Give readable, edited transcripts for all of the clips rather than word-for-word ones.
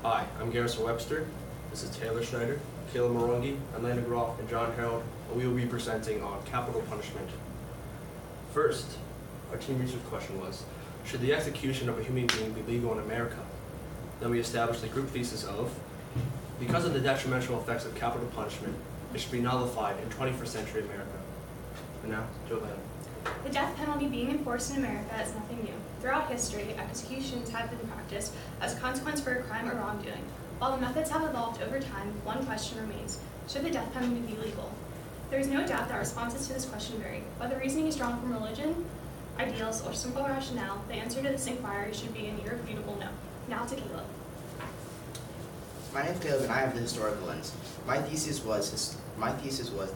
Hi, I'm Garrison Webster. This is Taylor Schneider, Caleb Morongi, Atlanta Groff, and John Harold, and we will be presenting on capital punishment. First, our team research question was, should the execution of a human being be legal in America? Then we established the group thesis of, because of the detrimental effects of capital punishment, it should be nullified in 21st century America. And now, Joanna. The death penalty being enforced in America is nothing new. Throughout history, executions have been practiced as a consequence for a crime or wrongdoing. While the methods have evolved over time, one question remains: should the death penalty be legal? There is no doubt that responses to this question vary. Whether reasoning is drawn from religion, ideals, or simple rationale, the answer to this inquiry should be an irrefutable no. Now to Caleb. My name is Caleb, and I have the historical lens. My thesis was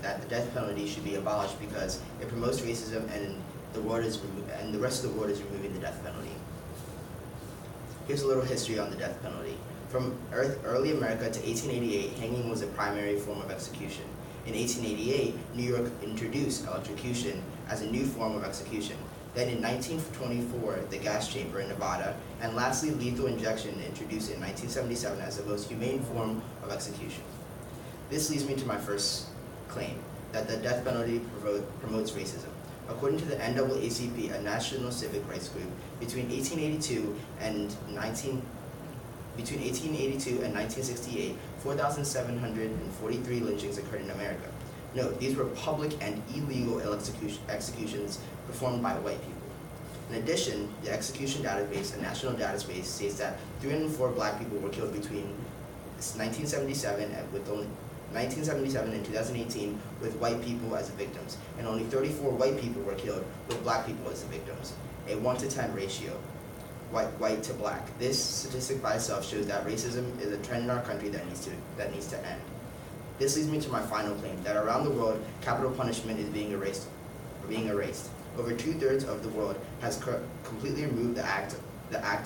that the death penalty should be abolished because it promotes racism, and the rest of the world is removing the death penalty. Here's a little history on the death penalty. From early America to 1888, hanging was a primary form of execution. In 1888, New York introduced electrocution as a new form of execution. Then in 1924, the gas chamber in Nevada, and lastly, lethal injection introduced in 1977 as the most humane form of execution. This leads me to my first claim, that the death penalty promotes racism. According to the NAACP, a national civic rights group, between 1882 and 1968, 4,743 lynchings occurred in America. Note, these were public and illegal executions performed by white people. In addition, the execution database, a national database, states that 304 black people were killed between 1977 and 2018 with white people as the victims, and only 34 white people were killed with black people as the victims, a 1-to-10 ratio, white to black. This statistic by itself shows that racism is a trend in our country that needs to end. This leads me to my final claim, that around the world, capital punishment is being erased. Over 2/3 of the world has completely removed the act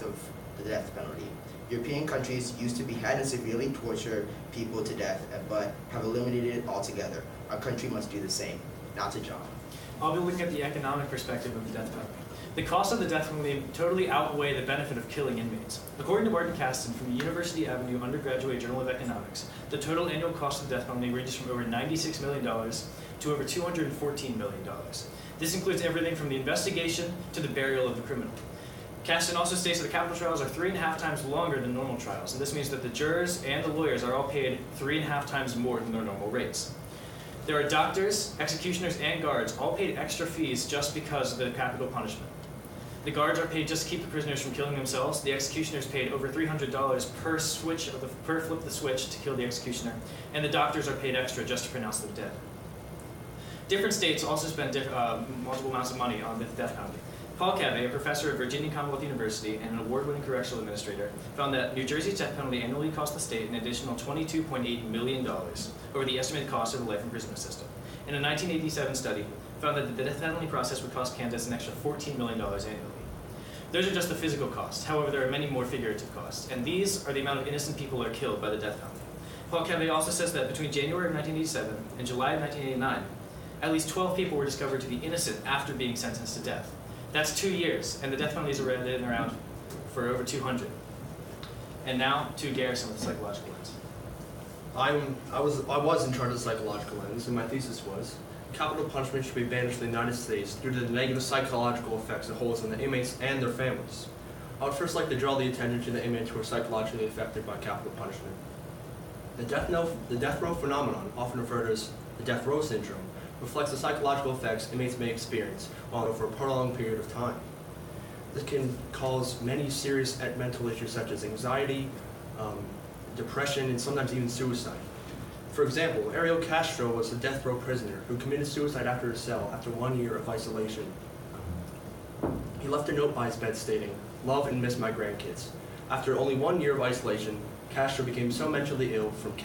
of the death penalty. European countries used to behead and severely torture people to death, but have eliminated it altogether. Our country must do the same. Now to John. I'll be looking at the economic perspective of the death penalty. The cost of the death penalty totally outweigh the benefit of killing inmates. According to Martin Kasten from the University Avenue Undergraduate Journal of Economics, the total annual cost of the death penalty ranges from over $96 million to over $214 million. This includes everything from the investigation to the burial of the criminal. Kasten also states that the capital trials are 3.5 times longer than normal trials, and this means that the jurors and the lawyers are all paid 3.5 times more than their normal rates. There are doctors, executioners, and guards all paid extra fees just because of the capital punishment. The guards are paid just to keep the prisoners from killing themselves. The executioners paid over $300 per flip of the switch to kill the executioner, and the doctors are paid extra just to pronounce them dead. Different states also spend multiple amounts of money on the death penalty. Paul Cavey, a professor at Virginia Commonwealth University and an award-winning correctional administrator, found that New Jersey's death penalty annually cost the state an additional $22.8 million over the estimated cost of the life imprisonment system. In a 1987 study, found that the death penalty process would cost Kansas an extra $14 million annually. Those are just the physical costs. However, there are many more figurative costs, and these are the amount of innocent people that are killed by the death penalty. Paul Cavey also says that between January of 1987 and July of 1989, at least 12 people were discovered to be innocent after being sentenced to death. That's 2 years, and the death penalties are been around for over 200. And now to Garrison with the psychological lens. I was in charge of the psychological lens, and my thesis was, capital punishment should be banished from the United States due to the negative psychological effects it holds on the inmates and their families. I would first like to draw the attention to the inmates who are psychologically affected by capital punishment. The death row phenomenon, often referred to as the death row syndrome, reflects the psychological effects inmates may experience while over a prolonged period of time. This can cause many serious mental issues such as anxiety, depression, and sometimes even suicide. For example, Ariel Castro was a death row prisoner who committed suicide after his cell after 1 year of isolation. He left a note by his bed stating, "Love and miss my grandkids." After only 1 year of isolation, Castro became so mentally ill from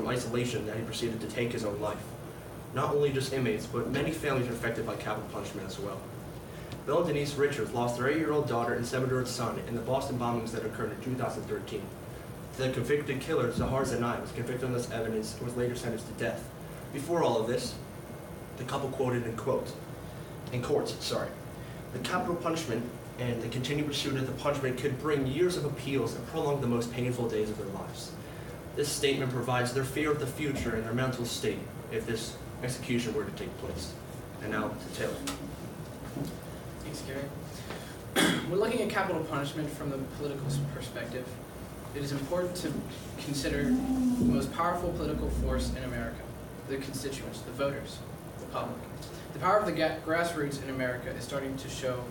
isolation that he proceeded to take his own life. Not only just inmates, but many families are affected by capital punishment as well. Bill and Denise Richards lost their 8-year-old daughter and 7-year-old son in the Boston bombings that occurred in 2013. The convicted killer, Zahar Zanai, was convicted on this evidence and was later sentenced to death. Before all of this, the couple quoted in court, The capital punishment and the continued pursuit of the punishment could bring years of appeals and prolong the most painful days of their lives. This statement provides their fear of the future and their mental state if this execution were to take place. And now to Taylor. Thanks, Gary. When looking at capital punishment from the political perspective, it is important to consider the most powerful political force in America, the constituents, the voters, the public. The power of the grassroots in America is starting to show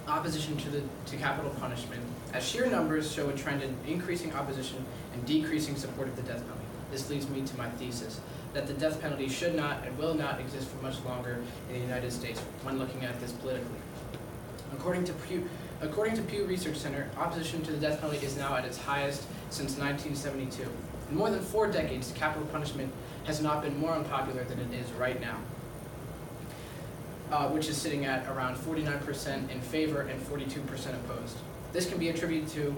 opposition to capital punishment, as sheer numbers show a trend in increasing opposition and decreasing support of the death penalty. This leads me to my thesis, that the death penalty should not and will not exist for much longer in the United States when looking at this politically. According to Pew Research Center, opposition to the death penalty is now at its highest since 1972. In more than 4 decades, capital punishment has not been more unpopular than it is right now, which is sitting at around 49% in favor and 42% opposed. This can be attributed to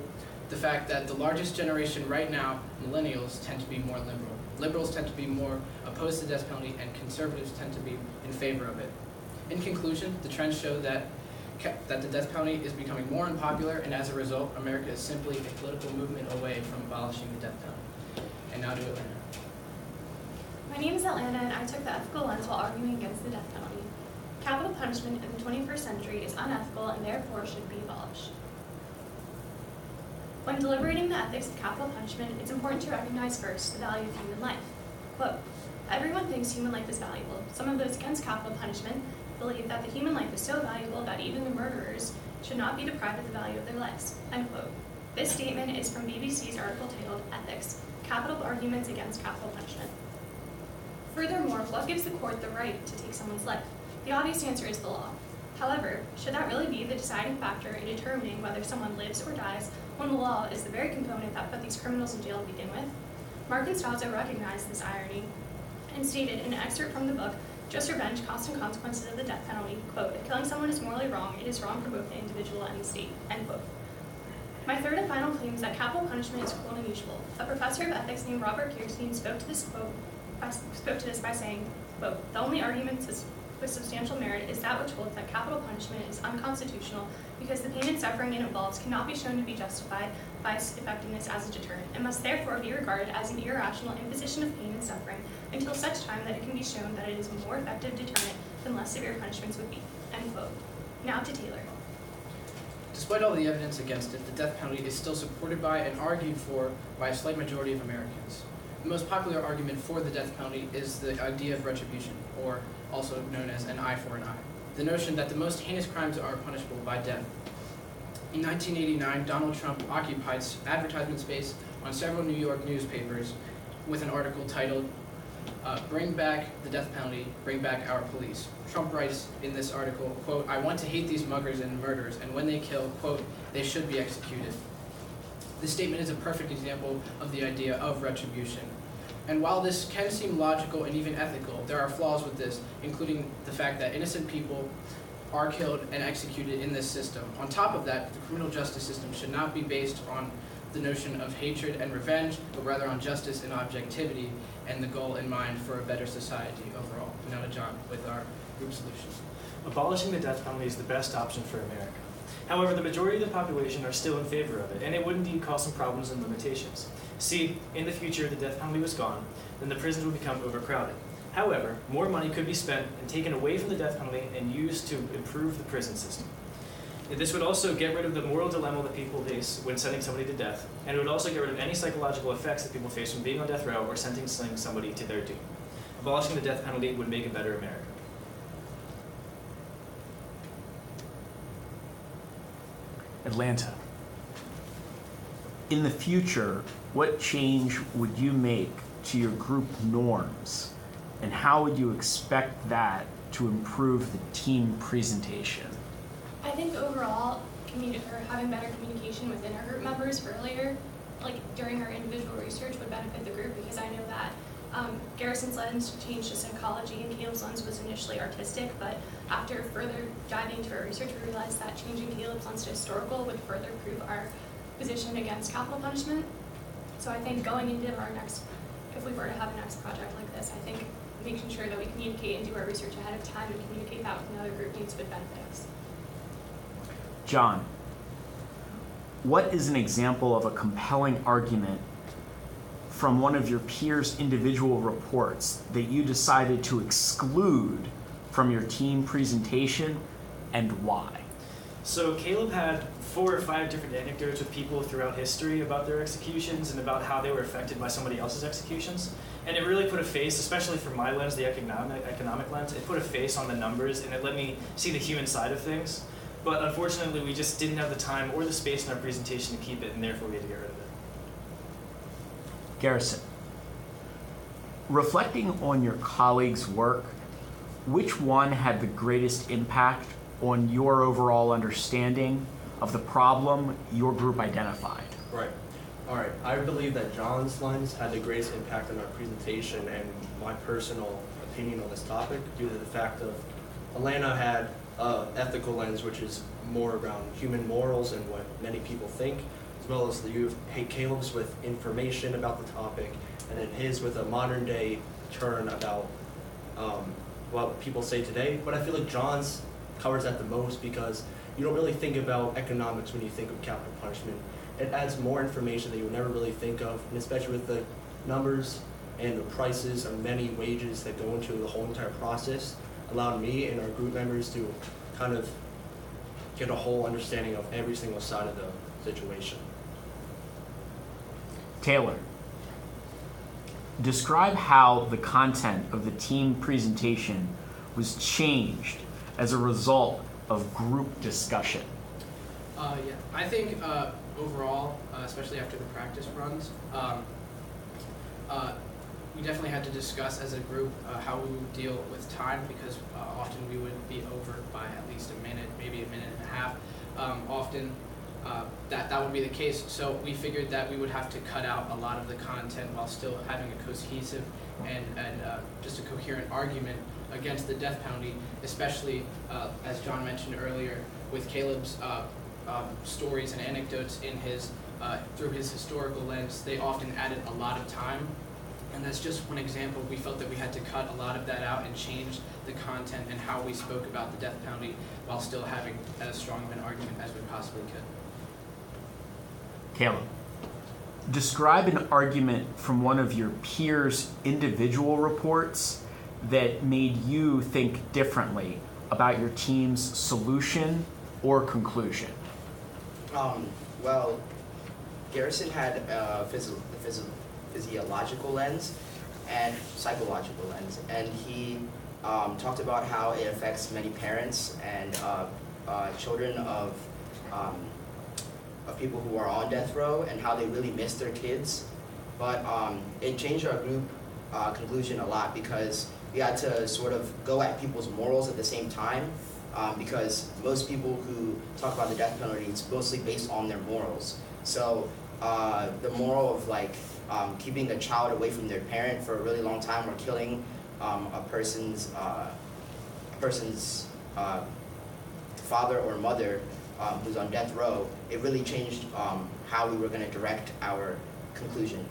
the fact that the largest generation right now, millennials, tend to be more liberal. Liberals tend to be more opposed to the death penalty, and conservatives tend to be in favor of it. In conclusion, the trends show that the death penalty is becoming more unpopular, and as a result, America is simply a political movement away from abolishing the death penalty. And now to Atlanta. My name is Atlanta, and I took the ethical lens while arguing against the death penalty. Capital punishment in the 21st century is unethical and therefore should be abolished. When deliberating the ethics of capital punishment, it's important to recognize first the value of human life. Quote, everyone thinks human life is valuable. Some of those against capital punishment believe that the human life is so valuable that even the murderers should not be deprived of the value of their lives. End quote. This statement is from BBC's article titled Ethics, Capital Arguments Against Capital Punishment. Furthermore, what gives the court the right to take someone's life? The obvious answer is the law. However, should that really be the deciding factor in determining whether someone lives or dies when the law is the very component that put these criminals in jail to begin with? Markenstazzo recognized this irony and stated in an excerpt from the book, Just Revenge, Costs and Consequences of the Death Penalty, quote, if killing someone is morally wrong, it is wrong for both the individual and the state, end quote. My third and final claim is that capital punishment is cruel and unusual. A professor of ethics named Robert Kirstein spoke to this by saying, quote, the only argument with substantial merit is that which holds that capital punishment is unconstitutional because the pain and suffering it involves cannot be shown to be justified by its effectiveness as a deterrent, and must therefore be regarded as an irrational imposition of pain and suffering until such time that it can be shown that it is a more effective deterrent than less severe punishments would be, end quote. Now to Taylor. Despite all the evidence against it, the death penalty is still supported by and argued for by a slight majority of Americans. The most popular argument for the death penalty is the idea of retribution, or also known as an eye for an eye. The notion that the most heinous crimes are punishable by death. In 1989, Donald Trump occupied advertisement space on several New York newspapers with an article titled, Bring Back the Death Penalty, Bring Back Our Police. Trump writes in this article, quote, I want to hate these muggers and murderers, and when they kill, quote, they should be executed. This statement is a perfect example of the idea of retribution. And while this can seem logical and even ethical, there are flaws with this, including the fact that innocent people are killed and executed in this system. On top of that, the criminal justice system should not be based on the notion of hatred and revenge, but rather on justice and objectivity and the goal in mind for a better society overall. Now to John with our group solution. Abolishing the death penalty is the best option for America. However, the majority of the population are still in favor of it, and it would indeed cause some problems and limitations. See, in the future, the death penalty was gone, then the prisons would become overcrowded. However, more money could be spent and taken away from the death penalty and used to improve the prison system. This would also get rid of the moral dilemma that people face when sending somebody to death, and it would also get rid of any psychological effects that people face from being on death row or sentencing somebody to their doom. Abolishing the death penalty would make a better America. Atlanta. In the future, what change would you make to your group norms, and how would you expect that to improve the team presentation? I think overall, having better communication within our group members earlier, like during our individual research, would benefit the group, because I know that Garrison's lens changed to psychology and Caleb's lens was initially artistic, but after further diving into our research, we realized that changing Caleb's lens to historical would further prove our position against capital punishment. So I think going into our next, if we were to have a next project like this, I think making sure that we communicate and do our research ahead of time and communicate that with another group needs would benefit us. John, what is an example of a compelling argument from one of your peers' individual reports that you decided to exclude from your team presentation, and why? So Caleb had 4 or 5 different anecdotes with people throughout history about their executions and about how they were affected by somebody else's executions. And it really put a face, especially from my lens, the economic lens, it put a face on the numbers and it let me see the human side of things. But unfortunately, we just didn't have the time or the space in our presentation to keep it, and therefore we had to get rid of it. Garrison, reflecting on your colleagues' work, which one had the greatest impact on your overall understanding of the problem your group identified? Right. All right. I believe that John's lens had the greatest impact on our presentation and my personal opinion on this topic due to the fact of Alana had an ethical lens, which is more around human morals and what many people think, as well as Caleb's with information about the topic, and then his with a modern day turn about what people say today. But I feel like John's covers that the most because you don't really think about economics when you think of capital punishment. It adds more information that you would never really think of, and especially with the numbers and the prices of many wages that go into the whole entire process, allowed me and our group members to kind of get a whole understanding of every single side of the situation. Taylor, describe how the content of the team presentation was changed as a result of group discussion. Yeah, I think overall, especially after the practice runs, we definitely had to discuss as a group how we would deal with time, because often we would be over by at least a minute, maybe a minute and a half. Often that would be the case, so we figured that we would have to cut out a lot of the content while still having a cohesive and just a coherent argument against the death penalty, especially as John mentioned earlier, with Caleb's stories and anecdotes in his through his historical lens. They often added a lot of time, and that's just one example. We felt that we had to cut a lot of that out and change the content and how we spoke about the death penalty while still having as strong of an argument as we possibly could. Caleb, describe an argument from one of your peers' individual reports that made you think differently about your team's solution or conclusion. Well, Garrison had a physiological lens and psychological lens, and he talked about how it affects many parents and children of people who are on death row and how they really miss their kids. But it changed our group conclusion a lot because we had to sort of go at people's morals at the same time, because most people who talk about the death penalty, it's mostly based on their morals. So the moral of like keeping a child away from their parent for a really long time, or killing a person's father or mother who's on death row, it really changed how we were going to direct our conclusion.